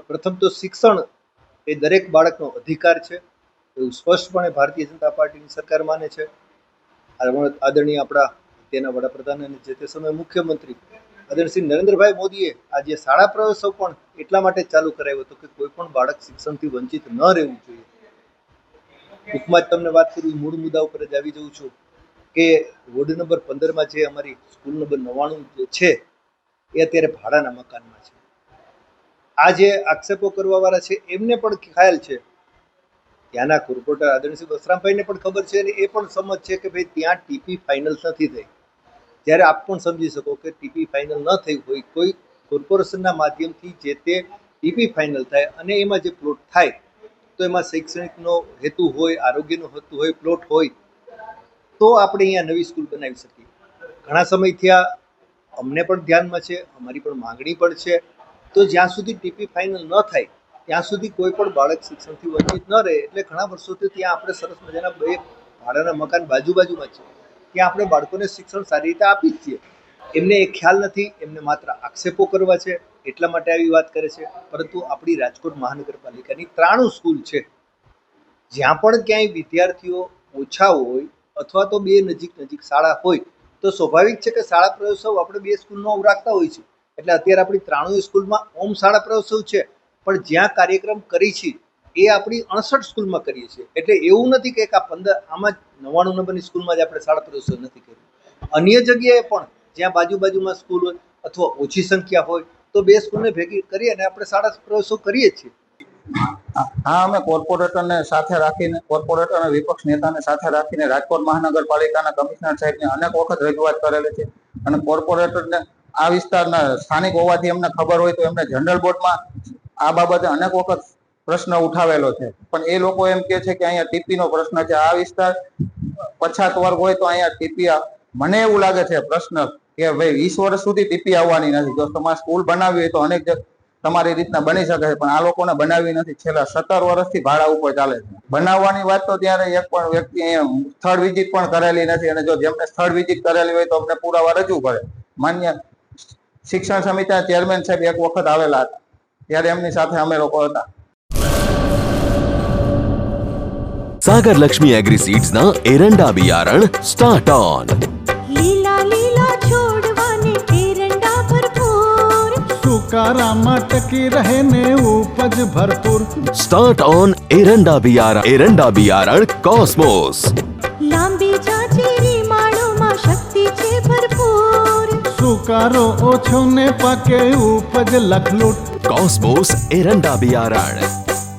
પ્રથમ તો શિક્ષણ એ દરેક બાળકનો અધિકાર છે એવું સ્પષ્ટપણે ભારતીય જનતા પાર્ટીની સરકાર માને છે. આદરણીય આપણા તેના વડાપ્રધાન અને જે તે સમયે મુખ્યમંત્રી આદરણીય શ્રી નરેન્દ્રભાઈ મોદીએ આજે શાળા પ્રવેશો પણ એટલા માટે ચાલુ કરાવ્યો હતો કે કોઈ પણ બાળક શિક્ષણથી વંચિત ન રહેવું જોઈએ. ટૂંકમાં જ તમને વાત કરું, મૂળ મુદ્દા ઉપર જ આવી જઉં છું કે વોર્ડ નંબર 15માં જે અમારી સ્કૂલ નંબર 99 છે એ અત્યારે ભાડાના મકાનમાં છે. આ જે આક્ષેપો કરવાવાળા છે એમને પણ ખ્યાલ છે, ત્યાંના કોર્પોરેટર આદરણીય શ્રી બસરામભાઈને પણ ખબર છે અને એ પણ સમજ છે કે ભાઈ ત્યાં ટીપી ફાઇનલ નથી થઈ. જ્યારે આપ પણ સમજી શકો કે ટીપી ફાઇનલ ન થઈ હોય, કોઈ કોર્પોરેશનના માધ્યમથી જે તે ટીપી ફાઇનલ થાય અને એમાં જે પ્લોટ થાય તો એમાં શૈક્ષણિકનો હેતુ હોય, આરોગ્યનો હેતુ હોય, પ્લોટ હોય તો આપણે અહીંયા નવી સ્કૂલ બનાવી શકીએ. ઘણા સમયથી આ અમને પણ ધ્યાનમાં છે, અમારી પણ માંગણી પણ છે. તો જ્યાં સુધી ટીપી ફાઇનલ ન થાય ત્યાં સુધી કોઈ પણ બાળક શિક્ષણથી વંચિત ન રહે. એટલે ઘણા વર્ષોથી ત્યાં આપણે સરસ મજાના બે ભાડાના મકાન બાજુમાં છે, ત્યાં આપણે બાળકોને શિક્ષણ સારી રીતે આપી જ છીએ. એમને એ ખ્યાલ નથી, એમને માત્ર આક્ષેપો કરવા છે એટલા માટે આવી વાત કરે છે. પરંતુ આપણી રાજકોટ મહાનગરપાલિકાની 93 સ્કૂલ છે, જ્યાં પણ ક્યાંય વિદ્યાર્થીઓ ઓછા હોય અથવા તો બે નજીક શાળા હોય તો સ્વાભાવિક છે કે શાળા પ્રવેશોત્સવ આપણે બે સ્કૂલનો રાખતા હોય છે. એટલે અત્યારે આપણી 93 સ્કૂલમાં ઓમ શાળા પ્રવેશોત્સવ છે, પણ જ્યાં કાર્યક્રમ કરી છે એ આપણી 68 સ્કૂલમાં કરીએ છીએ. એટલે એવું નથી કે આ 15 આમાં 99 નંબરની સ્કૂલમાં જ આપણે શાળા પ્રવેશોત્સવ નથી કર્યું. અન્ય જગ્યાએ પણ જ્યાં બાજુમાં સ્કૂલ હોય અથવા ઓછી સંખ્યા હોય તો બે સ્કૂલને ભેગી કરી અને આપણે શાળા પ્રવેશોત્સવ કરીએ છીએ. હા, અમે કોર્પોરેટરને સાથે રાખીને, કોર્પોરેટર અને વિપક્ષ નેતાને સાથે રાખીને રાજકોટ મહાનગરપાલિકાના કમિશનર સાહેબને અનેક વખત રજૂઆત કરેલી છે. અને કોર્પોરેટરને આ વિસ્તારના સ્થાનિક હોવાથી એમને ખબર હોય તો એમને જનરલ બોર્ડમાં આ બાબતે અનેક વખત પ્રશ્ન ઉઠાવેલો છે. પણ એ લોકો એમ કે છે કે અહીંયા ટીપીનો પ્રશ્ન છે. આ વિસ્તાર પછાત વર્ગ હોય તો અહીંયા ટીપી, મને એવું લાગે છે પ્રશ્ન કે ભાઈ 20 વર્ષ સુધી ટીપી આવવાની નથી. જો તમારે સ્કૂલ બનાવવી હોય તો અનેક તમારી રીતના બની શકે છે, પણ આ લોકોને બનાવી નથી. છેલ્લા 17 વર્ષથી ભાડા ઉપર ચાલે છે. બનાવવાની વાત તો ત્યારે એક પણ વ્યક્તિ અહીંયા સ્થળ વિઝિટ પણ કરેલી નથી. અને જો જેમને સ્થળ વિઝિટ કરેલી હોય તો અમને પુરાવા રજૂ કરે. માન્ય શિક્ષણ સમિતિના ચેરમેન સાહેબ એક વખત આવેલા હતા, ત્યારે એમની સાથે અમે લોકો હતા. सागर लक्ष्मी एग्रीसीड्स ना एरंडा बियारण स्टार्ट ऑन. લીલા લીલા છોડવાને એરંડા ભરપૂર, સુકારામાં ટકી રહે ને ઉપજ ભરપૂર. स्टार्ट ऑन एरंडा बियारण कॉस्मोस. લાંબી જાચેરી માળોમાં શક્તિ છે ભરપૂર, સુકારો ઓછો ને પાકે ઉપજ લખલૂટ. कॉस्मोस एरंडा बियारण.